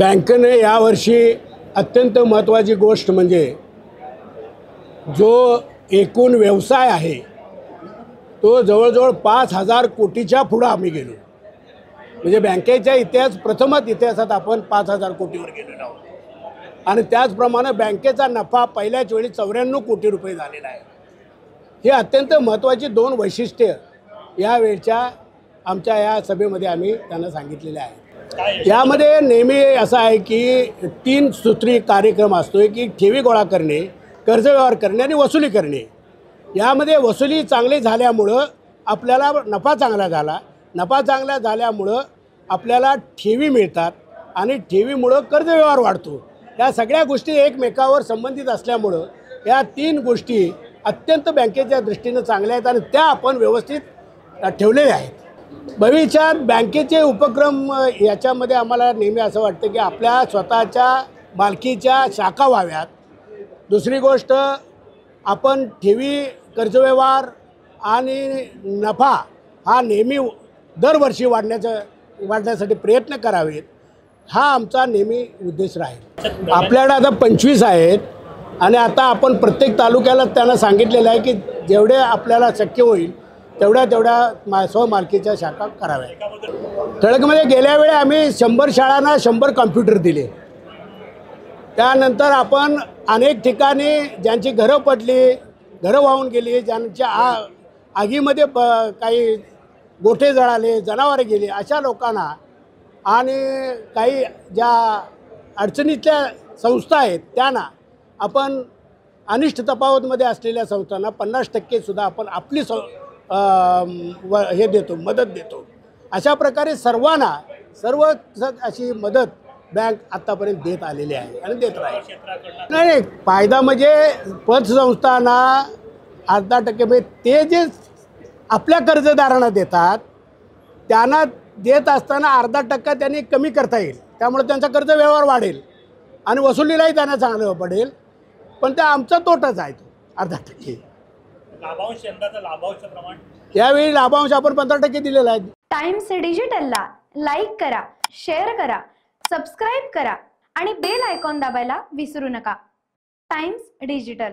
बँकेने यावर्षी अत्यंत महत्त्वाची गोष्ट म्हणजे जो एकूण व्यवसाय आहे तो जवळजवळ 5,000 कोटीच्या पुढे आम्ही गेलो। म्हणजे बँकेच्या प्रथमच इतिहासात आपण 5,000 कोटीवर गेलेलो आहोत आणि त्याचप्रमाणे बँकेचा नफा पहिल्याच वेळी 94 कोटी रुपये झालेला आहे। हे अत्यंत महत्त्वाची दोन वैशिष्ट्ये यावेळच्या आमच्या या सभेमध्ये आम्ही त्यांना सांगितलेले आहे। यामध्ये नेहमी असं आहे की 3 सूत्री कार्यक्रम असतो की ठेवी गोळा करणे, कर्ज व्यवहार करणे आणि वसुली करणे। यामध्ये वसुली चांगली झाल्यामुळं आपल्याला नफा चांगला झाला, नफा चांगला झाल्यामुळं आपल्याला ठेवी मिळतात आणि ठेवीमुळं कर्ज व्यवहार वाढतो। या सगळ्या गोष्टी एकमेकावर संबंधित असल्यामुळं या 3 गोष्टी अत्यंत बँकेच्या दृष्टीने चांगल्या आहेत आणि त्या आपण व्यवस्थित ठेवलेल्या आहेत। भविष्यात बँकेचे उपक्रम याच्यामध्ये आम्हाला नेहमी असं वाटतं की आपल्या स्वतःच्या मालकीच्या शाखा व्हाव्यात। दुसरी गोष्ट, आपण ठेवी, कर्जव्यवहार आणि नफा हा नेहमी दरवर्षी वाढण्यासाठी प्रयत्न करावेत, हा आमचा नेहमी उद्देश राहील। आपल्याकडे आता 25 आहेत आणि आता आपण प्रत्येक तालुक्याला त्यांना सांगितलेलं आहे की जेवढे आपल्याला शक्य होईल तेवढ्या स्वमालकीच्या शाखा कराव्या। ठळकमध्ये गेल्या वेळी आम्ही 100 शाळांना 100 कॉम्प्युटर दिले। त्यानंतर आपण अनेक ठिकाणी ज्यांची घरं पडली, घरं वाहून गेली, ज्यांच्या आगीमध्ये काही गोठे जळाले, जनावरे गेली, अशा लोकांना आणि काही ज्या अडचणीतल्या संस्था आहेत त्यांना आपण अनिष्ट तफावतमध्ये असलेल्या संस्थांना 50% सुद्धा आपण आपली हे देतो, मदत देतो। अशा प्रकारे सर्वांना सर्व अशी मदत बँक आतापर्यंत देत आलेली आहे आणि देत राहील। नाही, फायदा म्हणजे पतसंस्थांना अर्धा% म्हणजे ते जे आपल्या कर्जदारांना देतात त्यांना देत असताना 0.5% त्यांनी कमी करता येईल, त्यामुळे त्यांचा कर्ज व्यवहार वाढेल आणि वसुलीलाही त्यांना चांगलं पडेल। पण ते आमचा तोटाच आहे तो 0.5%। लाभांश, यंदाचा लाभांश प्रमाण यावेळी लाभांश आपण 15% दिलेला आहे। टाइम्स डिजिटलला लाईक करा, शेअर करा, सबस्क्राईब करा आणि बेल आयकॉन दाबायला विसरू नका। Times digital.